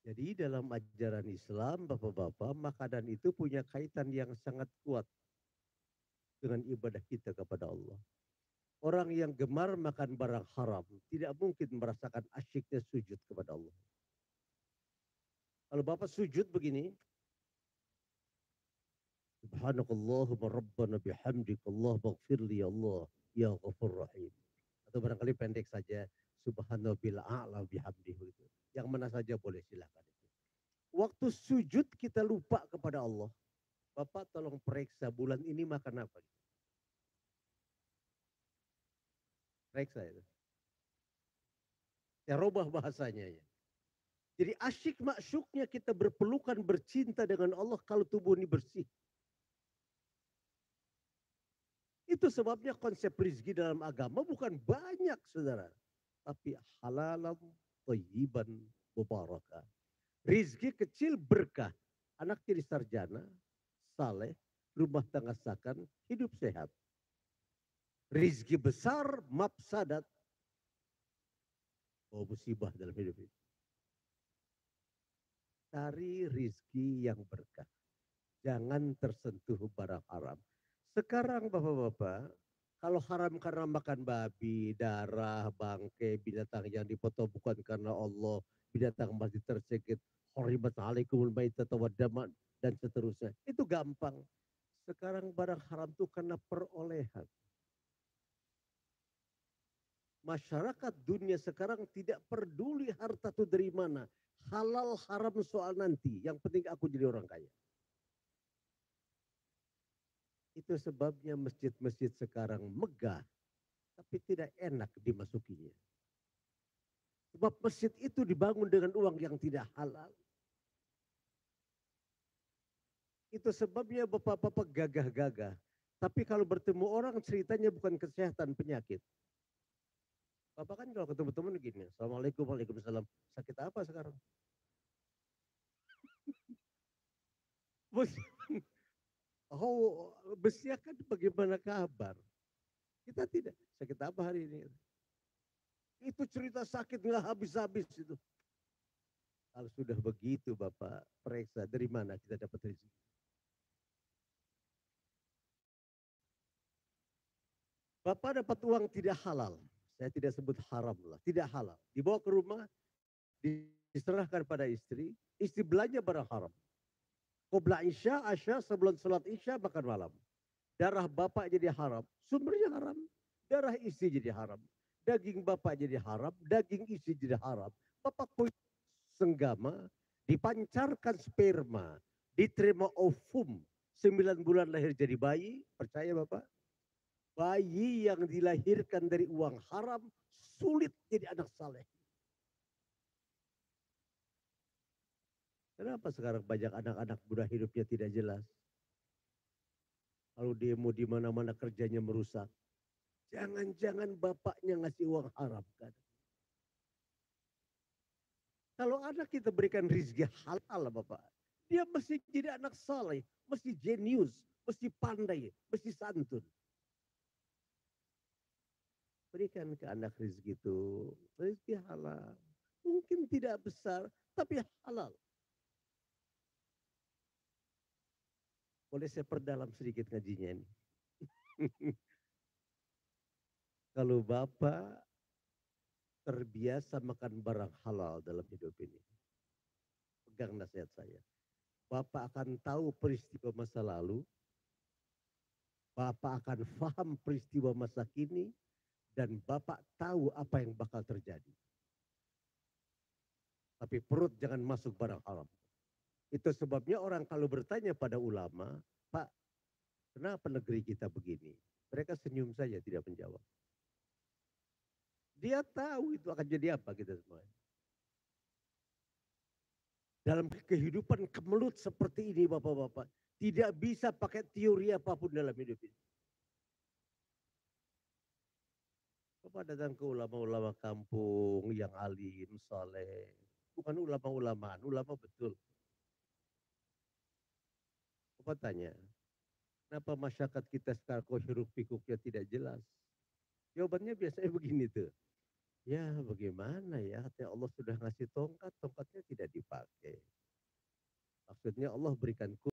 Jadi dalam ajaran Islam, Bapak-Bapak, makanan itu punya kaitan yang sangat kuat dengan ibadah kita kepada Allah. Orang yang gemar makan barang haram tidak mungkin merasakan asyiknya sujud kepada Allah. Kalau Bapak sujud begini, Subhanakallahumma rabbana bihamdik Allah maghfirli ya Allah ya ghafur rahim. Atau barangkali pendek saja, Subhanabil a'la bihamdih begitu. Yang mana saja boleh silakan itu. Waktu sujud kita lupa kepada Allah. Bapak tolong periksa bulan ini makan apa. Periksa itu. Ya robah bahasanya ya. Jadi asyik maksuknya kita berpelukan bercinta dengan Allah kalau tubuh ini bersih. Itu sebabnya konsep rizki dalam agama bukan banyak saudara. Tapi halalam thayyiban mubarakah. Rizki kecil berkah. Anak jadi sarjana, saleh, rumah tangga sakan, hidup sehat. Rizki besar, mafsadat, oh musibah dalam hidup ini. Cari rizki yang berkah. Jangan tersentuh barang haram. Sekarang bapak-bapak, kalau haram karena makan babi, darah, bangkai, binatang yang dipotong bukan karena Allah, binatang mati tersegit, horimat alaikumul maitata wadaman, dan seterusnya. Itu gampang. Sekarang barang haram itu karena perolehan. Masyarakat dunia sekarang tidak peduli harta itu dari mana. Halal haram soal nanti. Yang penting aku jadi orang kaya. Itu sebabnya masjid-masjid sekarang megah, tapi tidak enak dimasukinya. Sebab masjid itu dibangun dengan uang yang tidak halal. Itu sebabnya bapak-bapak gagah-gagah. Tapi kalau bertemu orang ceritanya bukan kesehatan, penyakit. Bapak kan kalau ketemu teman gini, Assalamualaikum, Waalaikumsalam. Sakit apa sekarang? Bos, oh, besinya kan bagaimana kabar? Kita tidak. Sakit apa hari ini? Itu cerita sakit nggak habis-habis itu. Kalau sudah begitu Bapak periksa dari mana kita dapat rezeki. Bapak dapat uang tidak halal. Saya tidak sebut haram lah. Tidak halal. Dibawa ke rumah, diserahkan pada istri. Istri belanja barang haram. Qobla isya, asya, sebelum sholat isya, makan malam. Darah bapak jadi haram. Sumbernya haram. Darah istri jadi haram. Daging bapak jadi haram. Daging istri jadi haram. Bapak senggama, dipancarkan sperma, diterima ovum, 9 bulan lahir jadi bayi, percaya Bapak? Bayi yang dilahirkan dari uang haram sulit jadi anak saleh. Kenapa sekarang banyak anak-anak muda hidupnya tidak jelas? Kalau demo di mana-mana kerjanya merusak. Jangan-jangan bapaknya ngasih uang haram kan? Kalau anak kita berikan rizki halal Bapak, dia mesti jadi anak saleh, mesti jenius, mesti pandai, mesti santun. Berikan ke anak rezeki itu, rezeki halal. Mungkin tidak besar, tapi halal. Boleh saya perdalam sedikit ngajinya ini. Kalau Bapak terbiasa makan barang halal dalam hidup ini, pegang nasihat saya. Bapak akan tahu peristiwa masa lalu, Bapak akan faham peristiwa masa kini, dan Bapak tahu apa yang bakal terjadi. Tapi perut jangan masuk barang haram. Itu sebabnya orang kalau bertanya pada ulama, Pak, kenapa negeri kita begini? Mereka senyum saja tidak menjawab. Dia tahu itu akan jadi apa kita semua. Dalam kehidupan kemelut seperti ini Bapak-Bapak, tidak bisa pakai teori apapun dalam hidup ini. Bapak datang ke ulama-ulama kampung yang alim, saleh. Bukan ulama-ulamaan, ulama betul. Bapak tanya, kenapa masyarakat kita sekarang kok hiruk pikuknya tidak jelas? Jawabannya biasanya begini tuh. Ya bagaimana ya, katanya Allah sudah ngasih tongkat, tongkatnya tidak dipakai. Maksudnya Allah berikan